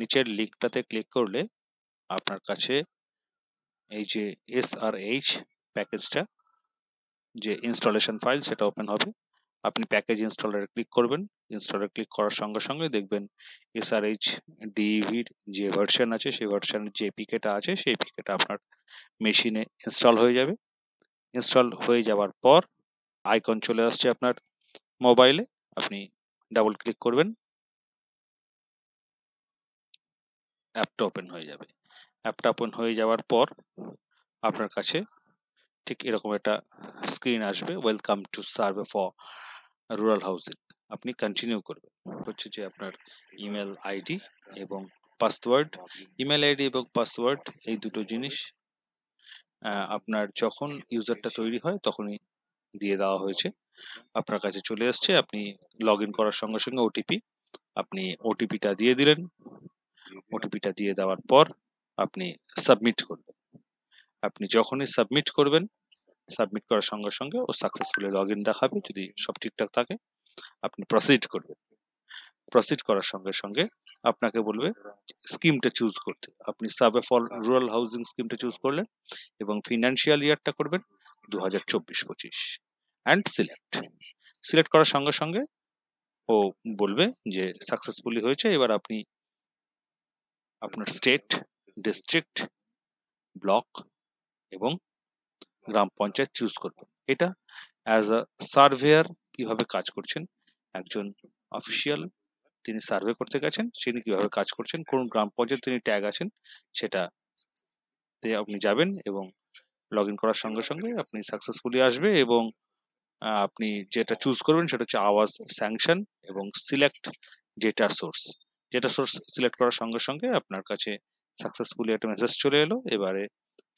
নিচের লিঙ্কটাতে ক্লিক করলে আপনার কাছে এই যে SRH প্যাকেজটা, যে ইনস্টলেশন ফাইল, সেটা ওপেন হবে। আপনি প্যাকেজ ইনস্টলারে ক্লিক করবেন। ইনস্টলারে ক্লিক করার সঙ্গে সঙ্গে দেখবেন SRH DEVর যে ভার্সন আছে, সেই ভার্সনের যে এপিকেটা আছে, সেই এপিকেটা আপনার মেশিনে ইনস্টল হয়ে যাবে। ইনস্টল হয়ে যাওয়ার পর আইকন চলে আসছে আপনার মোবাইলে, আপনি ডাবল ক্লিক করবেন, অ্যাপটা ওপেন হয়ে যাবে। অ্যাপটা ওপেন হয়ে যাওয়ার পর আপনার কাছে ঠিক এরকম একটা স্ক্রিন আসবে, welcome to survey for rural housing. আপনি কন্টিনিউ করবেন। হচ্ছে যে আপনার ইমেল আইডি এবং পাসওয়ার্ড, ইমেল আইডি এবং পাসওয়ার্ড এই দুটো জিনিস আপনার যখন ইউজারটা তৈরি হয় তখনই দিয়ে দেওয়া হয়েছে, আপনার কাছে চলে আসছে। আপনি লগ ইন করার সঙ্গে সঙ্গে আপনি ওটিপিটা দিয়ে দিলেন। ওটিপিটা দিয়ে দেওয়ার পর আপনি সাবমিট করবেন। আপনি যখনই সাবমিট করবেন, সাবমিট করার সঙ্গে সঙ্গে ও সাকসেসফুলি লগ ইন দেখাবে। যদি সব ঠিকঠাক থাকে আপনি প্রসিড করবেন। প্রসিড করার সঙ্গে সঙ্গে আপনাকে বলবে স্কিমটা চুজ করতে। আপনি সার্ভে ফর রুরাল হাউজিং স্কিমটা চুজ করলেন এবং ফিনান্সিয়াল ইয়ারটা করবেন 2024-25 অ্যান্ড সিলেক্ট করার সঙ্গে সঙ্গে ও বলবে যে সাকসেসফুলি হয়েছে। এবার আপনি আপনার স্টেট, ডিস্ট্রিক্ট, ব্লক এবং গ্রাম পঞ্চায়েত চুজ করবেন। এটা অ্যাজ আ সার্ভেয়ার কিভাবে কাজ করছেন, একজন অফিসিয়াল তিনি সার্ভে করতে গেছেন, তিনি কিভাবে কাজ করছেন, কোন গ্রাম পঞ্চায়েত তিনি ট্যাগ আছেন, সেটাতে আপনি যাবেন এবং লগ ইন করার সঙ্গে সঙ্গে আপনি সাকসেসফুলি আসবে। এবং আপনি যেটা চুজ করবেন সেটা হচ্ছে আওয়াজ স্যাংশন এবং select data source. Data source select করার সঙ্গে সঙ্গে আপনার কাছে সাকসেসফুলি একটা মেসেজ চলে এলো। এবারে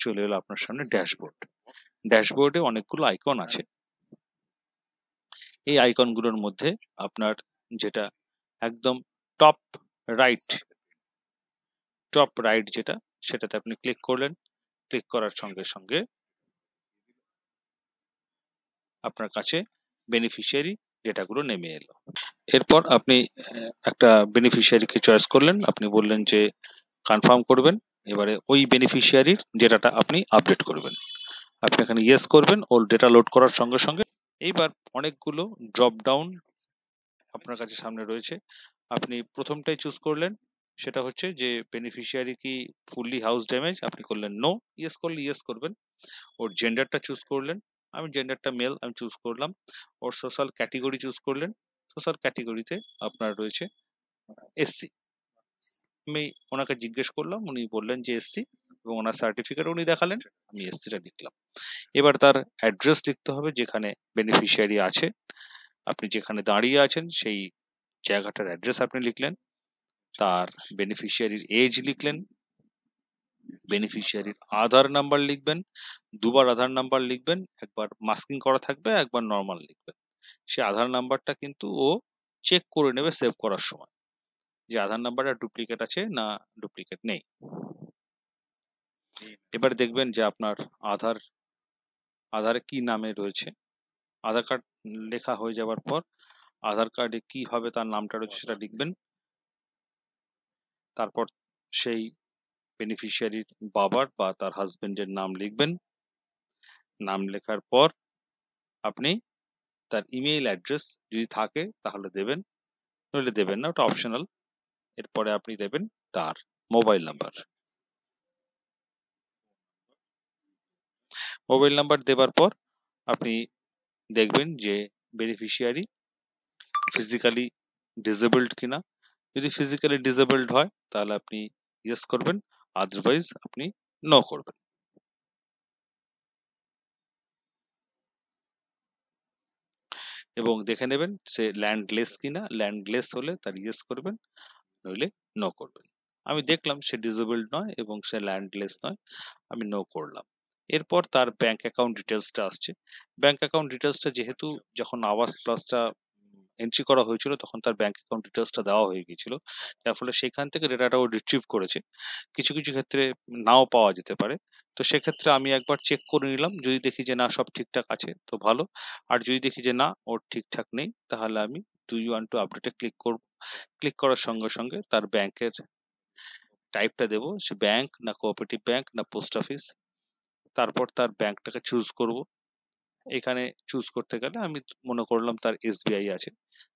চলে এলো আপনার সামনে ড্যাশবোর্ড। ড্যাশবোর্ডে অনেকগুলো আইকন আছে। এই আইকনগুলোর মধ্যে আপনার যেটা একদম টপ রাইট যেটা, সেটাতে আপনি ক্লিক করলেন। ক্লিক করার সঙ্গে সঙ্গে আপনার কাছে বেনিফিশিয়ারি ডেটাগুলো নেমে এলো। এরপর আপনি একটা বেনিফিশিয়ারিকে চয়েস করলেন, আপনি বললেন যে কনফার্ম করবেন। এবারে ওই বেনিফিশিয়ারির ডেটাটা আপনি আপডেট করবেন। আপনি এখানে ইয়েস করবেন ওর ডেটা লোড করার সঙ্গে সঙ্গে। এইবার অনেকগুলো ড্রপ ডাউন আপনার কাছে সামনে রয়েছে। আপনি প্রথমটাই চুজ করলেন, সেটা হচ্ছে যে বেনিফিশিয়ারি কি ফুললি হাউস ড্যামেজ, আপনি করলেন নো। ইয়েস করলে ইয়েস করবেন। ওর জেন্ডারটা চুজ করলেন, আমি জেন্ডারটা মেল আমি চুজ করলাম। ওর সোশ্যাল ক্যাটেগরি চুজ করলেন, সোশ্যাল ক্যাটেগরিতে আপনার রয়েছে এসসি। আমি ওনাকে জিজ্ঞেস করলাম, উনি বললেন যে এসসি এবং ওনার সার্টিফিকেট উনি দেখালেন, আমি এসসিটা লিখলাম। এবার তার অ্যাড্রেস লিখতে হবে যেখানে বেনিফিশিয়ারি আছে। আপনি যেখানে দাঁড়িয়ে আছেন সেই জায়গাটার অ্যাড্রেস আপনি লিখলেন। তার বেনিফিশিয়ারির এজ লিখলেন, বেনিফিশিয়ারির আধার নাম্বার লিখবেন, দুবার আধার নাম্বার লিখবেন, একবার মাস্কিং করা থাকবে, একবার নর্মাল লিখবেন। সে আধার নাম্বারটা কিন্তু ও চেক করে নেবে সেভ করার সময়, যে আধার নাম্বারটা ডুপ্লিকেট আছে না ডুপ্লিকেট নেই। এবার দেখবেন যে আপনার আধারে কি নামে রয়েছে। আধার কার্ড লেখা হয়ে যাওয়ার পর আধার কার্ডে কিভাবে তার নামটা রয়েছে সেটা লিখবেন। তারপর সেই বেনিফিশিয়ারির বাবার বা তার হাজবেন্ডের নাম লিখবেন। নাম লেখার পর আপনি তার ইমেইল অ্যাড্রেস যদি থাকে তাহলে দেবেন, নইলে দেবেন না, ওটা অপশনাল। এরপরে আপনি দেবেন তার মোবাইল নাম্বার। মোবাইল নাম্বার দেবার পর আপনি দেখবেন যে বেনিফিশিয়ারি ফিজিক্যালি ডিসেবলড কিনা। যদি ফিজিক্যালি ডিসেবলড হয় তাহলে আপনি ইয়েস করবেন, আদারওয়াইজ আপনি নো করবেন। এবং দেখে নেবেন সে ল্যান্ডলেস কিনা। ল্যান্ডলেস হলে তার ইয়েস করবেন, নইলে নো করবেন। আমি দেখলাম সে ডিসেবলড নয় এবং সে ল্যান্ডলেস নয়, আমি নো করলাম। এরপর তার ব্যাংক অ্যাকাউন্ট ডিটেলসটা আসছে। ব্যাংক অ্যাকাউন্ট ডিটেলসটা যেহেতু যখন আওয়াজ প্লাসটা এন্ট্রি করা হয়েছিল তখন তার ব্যাংক অ্যাকাউন্ট ডিটেলসটা দেওয়া হয়ে গিয়েছিল, যার ফলে সেখান থেকে ডেটাটা ও রিট্রিভ করেছে। কিছু কিছু ক্ষেত্রে নাও পাওয়া যেতে পারে, তো সেক্ষেত্রে আমি একবার চেক করে নিলাম। যদি দেখি যে না সব ঠিকঠাক আছে তো ভালো, আর যদি দেখি যে না ওর ঠিকঠাক নেই তাহলে আমি ডু ইউ ওয়ান্ট টু আপডেটে ক্লিক করব। ক্লিক করার সঙ্গে সঙ্গে তার ব্যাংকের টাইপটা দেব সে ব্যাংক না কোঅপারেটিভ ব্যাংক না পোস্ট অফিস, তারপর তার ব্যাংকটাকে চুজ করব। এখানে চুজ করতে গেলে আমি মনে করলাম তার এসবিআই আছে,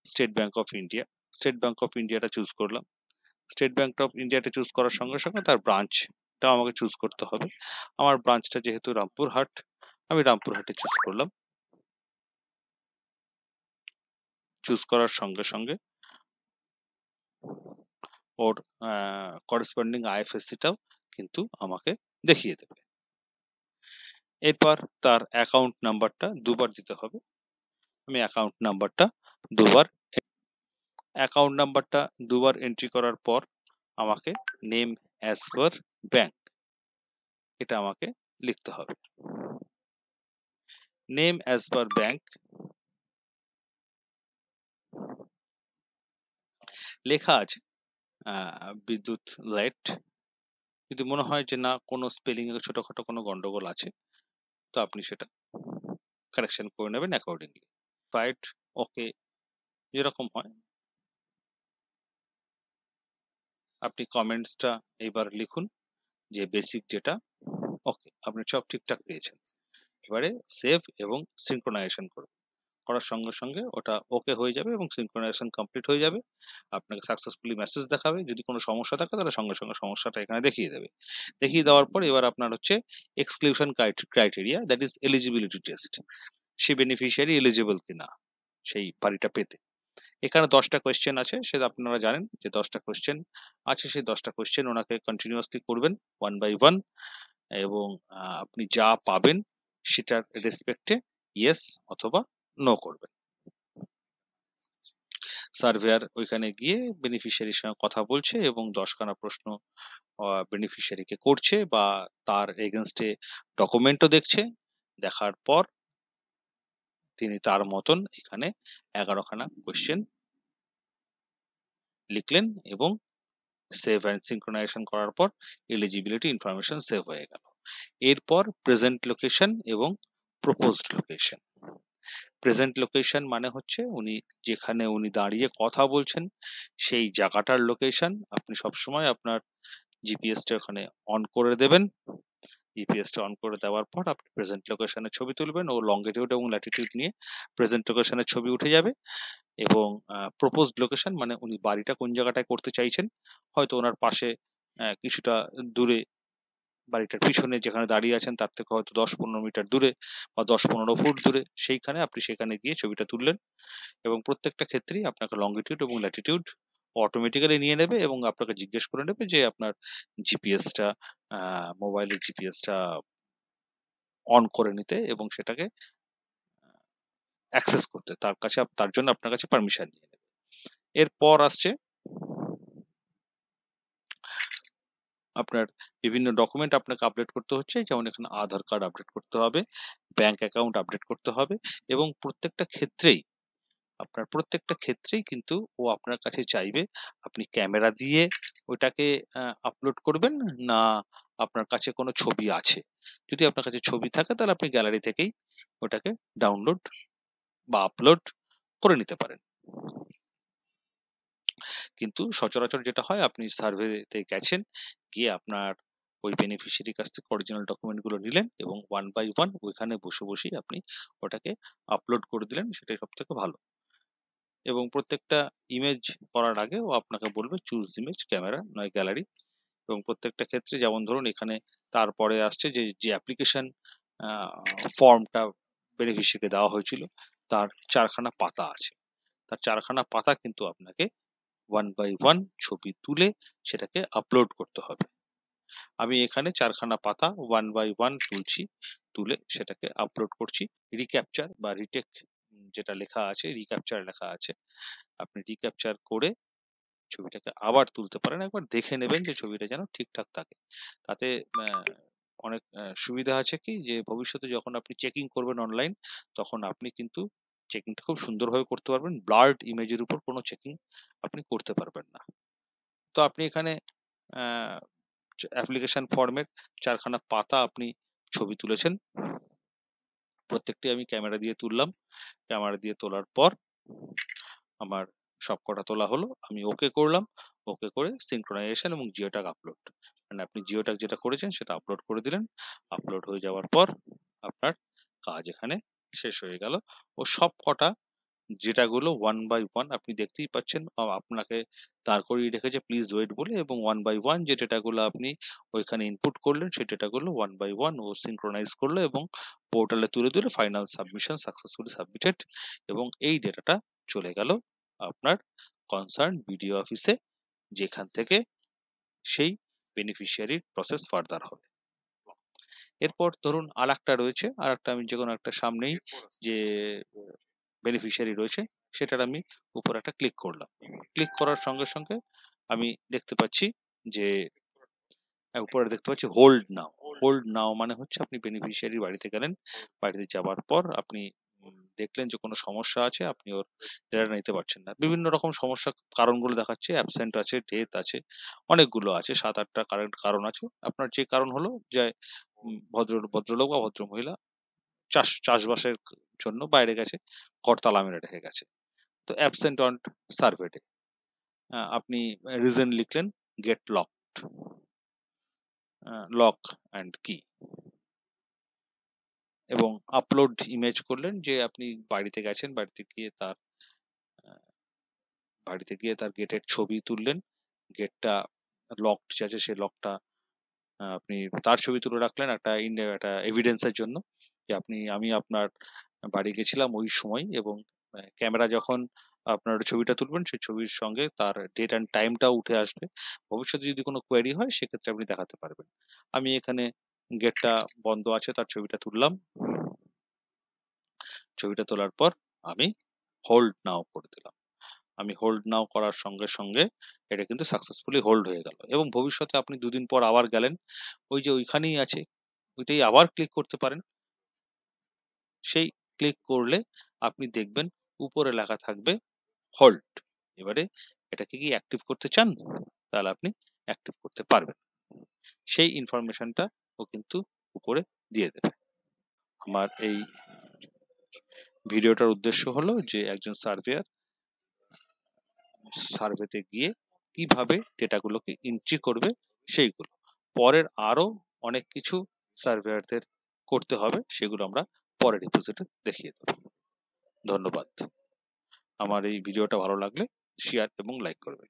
State Bank of India, State Bank of ইন্ডিয়াটা চুজ করলাম। স্টেট ব্যাংক অফ ইন্ডিয়াটা চুজ করার সঙ্গে সঙ্গে তার ব্রাঞ্চটাও আমাকে চুজ করতে হবে। আমার ব্রাঞ্চটা যেহেতু রামপুরহাট, আমি রামপুরহাটে চুজ করলাম। চুজ করার সঙ্গে সঙ্গে ওর করেসপন্ডিং আইএফএসসিটাও কিন্তু আমাকে দেখিয়ে দেবে। এরপর তার অ্যাকাউন্ট নাম্বারটা দুবার দিতে হবে। আমি অ্যাকাউন্ট নাম্বারটা দুবার এন্ট্রি করার পর আমাকে নেম অ্যাজ পার ব্যাংক এটা আমাকে লিখতে হবে। নেম অ্যাজ পার ব্যাংক লেখা আছে বিদ্যুৎ লাইট। যদি মনে হয় যে না কোনো স্পেলিং এ ছোটখাটো কোনো গন্ডগোল আছে তো আপনি সেটা কারেকশন করে নেবেন অ্যাকর্ডিংলি। ফাইট ওকে যেরকম হয় আপনি কমেন্টসটা এবার লিখুন যে বেসিক ডেটা ওকে, আপনি সব ঠিকঠাক পেয়েছেন। এবারে সেভ এবং সিনক্রোনাইজেশন করুন, করার সঙ্গে সঙ্গে ওটা ওকে হয়ে যাবে এবং সিনক্রোনাইজেশন কমপ্লিট হয়ে যাবে। আপনাকে সাকসেসফুলি মেসেজ দেখাবে। যদি কোনো সমস্যা থাকে তাহলে সঙ্গে সঙ্গে সমস্যাটা এখানে দেখিয়ে দেবে। দেখিয়ে দেওয়ার পর এবার আপনার হচ্ছে exclusion criteria, that is eligibility test, say beneficiary eligible কিনা সেই বাড়িটা পেতে। এখানে 10টা কোয়েশ্চেন আছে, সেটা আপনারা জানেন যে 10টা কোয়েশ্চেন আছে। সেই 10টা কোয়েশ্চেন ওনাকে কন্টিনিউয়াসলি করবেন 1 বাই 1 এবং আপনি যা পাবেন সেটার রেসপেক্টে ইয়েস অথবা নো করবেন। সার্ভেয়ার ওইখানে গিয়ে বেনিফিশিয়ারির সঙ্গে কথা বলছে এবং 10খানা প্রশ্ন বেনিফিশিয়ারিকে করছে বা তার এগেনস্টে ডকুমেন্টও দেখছে। দেখার পর তিনি তার মতন এখানে 11খানা কোয়েশ্চেন লিখলেন এবং সেভ অ্যান্ড সিনক্রোনাইজেশন করার পর এলিজিবিলিটি ইনফরমেশন সেভ হয়ে গেল। এরপর প্রেজেন্ট লোকেশন এবং প্রপোজড লোকেশন। প্রেজেন্ট লোকেশন মানে হচ্ছে যেখানে উনি দাঁড়িয়ে কথা বলছেন সেই জায়গাটার লোকেশন আপনি সবসময় আপনার জিপিএসটা ওখানে অন করে দেবেন। জিপিএসটা অন করে দেওয়ার পর আপনি প্রেজেন্ট লোকেশনের ছবি তুলবেন ও লঙ্গিটিউড এবং ল্যাটিটিউড নিয়ে প্রেজেন্ট লোকেশনের ছবি উঠে যাবে। এবং প্রপোজড লোকেশন মানে উনি বাড়িটা কোন জায়গাটায় করতে চাইছেন, হয়তো ওনার পাশে কিছুটা দূরে, বাড়িটার পিছনে যেখানে দাঁড়িয়ে আছেন তার থেকে হয়তো 10-15 মিটার দূরে বা 10-15 ফুট দূরে, সেইখানে আপনি সেখানে গিয়ে ছবিটা তুললেন। এবং প্রত্যেকটা ক্ষেত্রেই আপনাকে লঙ্গিটিউড এবং ল্যাটিটিউড অটোমেটিক্যালি নিয়ে নেবে এবং আপনাকে জিজ্ঞেস করে নেবে যে আপনার জিপিএসটা মোবাইলের জিপিএসটা অন করে নিতে এবং সেটাকে অ্যাক্সেস করতে তার জন্য আপনার কাছে পারমিশন নিয়ে নেবে। এরপর আসছে আপনার বিভিন্ন ডকুমেন্ট আপনাকে আপডেট করতে হচ্ছে, যেমন এখানে আধার কার্ড আপডেট করতে হবে, ব্যাংক অ্যাকাউন্ট আপডেট করতে হবে এবং প্রত্যেকটা ক্ষেত্রেই কিন্তু ও আপনার কাছে চাইবে আপনি ক্যামেরা দিয়ে ওইটাকে আপলোড করবেন না আপনার কাছে কোনো ছবি আছে। যদি আপনার কাছে ছবি থাকে তাহলে আপনি গ্যালারি থেকেই ওটাকে ডাউনলোড বা আপলোড করে নিতে পারেন। কিন্তু সচরাচর যেটা হয় আপনি সার্ভেতে গেছেন, গিয়ে আপনার ওই বেনিফিশিয়ারির কাছ থেকে অরিজিনাল ডকুমেন্ট গুলো নিলেন এবং 1 বাই 1 ওইখানে বসে বসেই আপনি ওটাকে আপলোড করে দিলেন, সেটাই সব থেকে ভালো। এবং প্রত্যেকটা ইমেজ করার আগে ও আপনাকে বলবে চুজ ইমেজ ক্যামেরা নয় গ্যালারি। এবং প্রত্যেকটা ক্ষেত্রে যেমন ধরুন এখানে তারপরে আসছে যে অ্যাপ্লিকেশন ফর্মটা বেনিফিশিয়ারিকে দেওয়া হয়েছিল তার 4খানা পাতা আছে। তার 4খানা পাতা কিন্তু আপনাকে 1 বাই 1 ছবি তুলে সেটাকে আপলোড করতে হবে। আমি এখানে 4খানা পাতা 1 বাই 1 তুলছি, তুলে সেটাকে আপলোড করছি। রিক্যাপচার বা রিটেক যেটা লেখা আছে, রিক্যাপচার লেখা আছে, আপনি রিক্যাপচার করে ছবিটাকে আবার তুলতে পারেন। একবার দেখে নেবেন যে ছবিটা যেন ঠিকঠাক থাকে। তাতে অনেক সুবিধা আছে কি যে ভবিষ্যতে যখন আপনি চেকিং করবেন অনলাইন তখন আপনি কিন্তু চেকিংটা খুব সুন্দরভাবে করতে পারবেন। ব্লার্ড ইমেজের উপর কোনো চেকিং আপনি করতে পারবেন না। তো আপনি এখানে অ্যাপ্লিকেশন ফর্মের 4খানা পাতা আপনি ছবি তুলেছেন, প্রত্যেকটি আমি ক্যামেরা দিয়ে তুললাম। ক্যামেরা দিয়ে তোলার পর আমার সবকটা তোলা হলো, আমি ওকে করলাম, ওকে করে সিঙ্ক্রোনাইজেশন এবং জিওট্যাগ আপলোড, মানে আপনি জিওট্যাগ যেটা করেছেন সেটা আপলোড করে দিলেন। আপলোড হয়ে যাওয়ার পর আপনার কাজ এখানে শেষ হয়ে গেল। ও সবকটা যেটাগুলো ওয়ান বাই ওয়ান আপনি দেখতেই পাচ্ছেন, আপনাকে দাঁড় করিয়ে রেখেছে প্লিজ ওয়েট বলে, এবং ওয়ান বাই ওয়ান যে ডেটাগুলো আপনি ওইখানে ইনপুট করলেন সেই ডেটাগুলো ওয়ান বাই ওয়ান ও সিঙ্ক্রোনাইজ করলো এবং পোর্টালে তুলে দিলে ফাইনাল সাবমিশন সাকসেসফুলি সাবমিটেড, এবং এই ডেটাটা চলে গেল আপনার কনসার্ন বিডিও অফিসে, যেখান থেকে সেই বেনিফিশিয়ারির প্রসেস ফার্দার হবে। এরপর ধরুন আর একটা রয়েছে, আর একটা আমি যে কোনো একটা সামনেই যে বেনিফিশিয়ারি রয়েছে সেটার আমি উপর একটা ক্লিক করলাম। ক্লিক করার সঙ্গে সঙ্গে আমি দেখতে পাচ্ছি যে উপরে দেখতে পাচ্ছি হোল্ড নাও। হোল্ড নাও মানে হচ্ছে আপনি বেনিফিশিয়ারি বাড়িতে গেলেন, বাড়িতে যাওয়ার পর আপনি দেখলেন যে কোনো সমস্যা আছে, আপনি ওর ডেটা নিতে পারছেন না, বিভিন্ন রকম সমস্যা কারণগুলো দেখাচ্ছে, অ্যাবসেন্ট আছে, ডেথ আছে, অনেকগুলো আছে, 7-8টা কারেন্ট কারণ আছে। আপনার যে কারণ হলো যে ভদ্রলোক বা ভদ্র মহিলা চাষবাসের জন্য বাইরে গেছে, ঘর তালা মেরে রেখে গেছে, তো অ্যাবসেন্ট অন সার্ভে ডে, আপনি রিজন লিখলেন গেট লকড, লক অ্যান্ড কি, এবং আপলোড ইমেজ করলেন যে আপনি বাড়িতে গেছেন, বাড়িতে গিয়ে তার গেটের ছবি তুললেন, গেটটা লকড যে আছে সেই লকটা আপনি তার ছবি তুলে রাখলেন একটা এভিডেন্সের জন্য, যে আমি আপনার বাড়ি গেছিলাম ওই সময়, এবং ক্যামেরা যখন আপনার ছবিটা তুলবেন সেই ছবির সঙ্গে তার ডেট অ্যান্ড টাইমটাও উঠে আসবে। ভবিষ্যতে যদি কোনো কোয়েরি হয় সেক্ষেত্রে আপনি দেখাতে পারবেন। আমি এখানে গেটটা বন্ধ আছে তার ছবিটা তুললাম, ছবিটা তোলার পর আমি হোল্ড নাও করে দিলাম। আমি হোল্ড নাও করার সঙ্গে সঙ্গে এটা কিন্তু সাকসেসফুলি হোল্ড হয়ে গেল, এবং ভবিষ্যতে আপনি দুদিন পর আবার গেলেন, ওই যে ওইখানেই আছে ওইটাই আবার ক্লিক করতে পারেন। সেই ক্লিক করলে আপনি দেখবেন উপরে লেখা থাকবে হোল্ড। এবারে এটাকে কি অ্যাক্টিভ করতে চান, তাহলে আপনি অ্যাক্টিভ করতে পারবেন, সেই ইনফরমেশনটা ও কিন্তু উপরে দিয়ে দেবে। আমার এই ভিডিওটার উদ্দেশ্য হলো যে একজন সার্ভেয়ার সার্ভেতে গিয়ে কিভাবে ডেটাগুলোকে এন্ট্রি করবে সেইগুলো। পরের আরো অনেক কিছু সার্ভেয়ারদের করতে হবে, সেগুলো আমরা পরের এপিসোডে দেখিয়ে দেবো। ধন্যবাদ। আমার এই ভিডিওটা ভালো লাগলে শেয়ার এবং লাইক করবেন।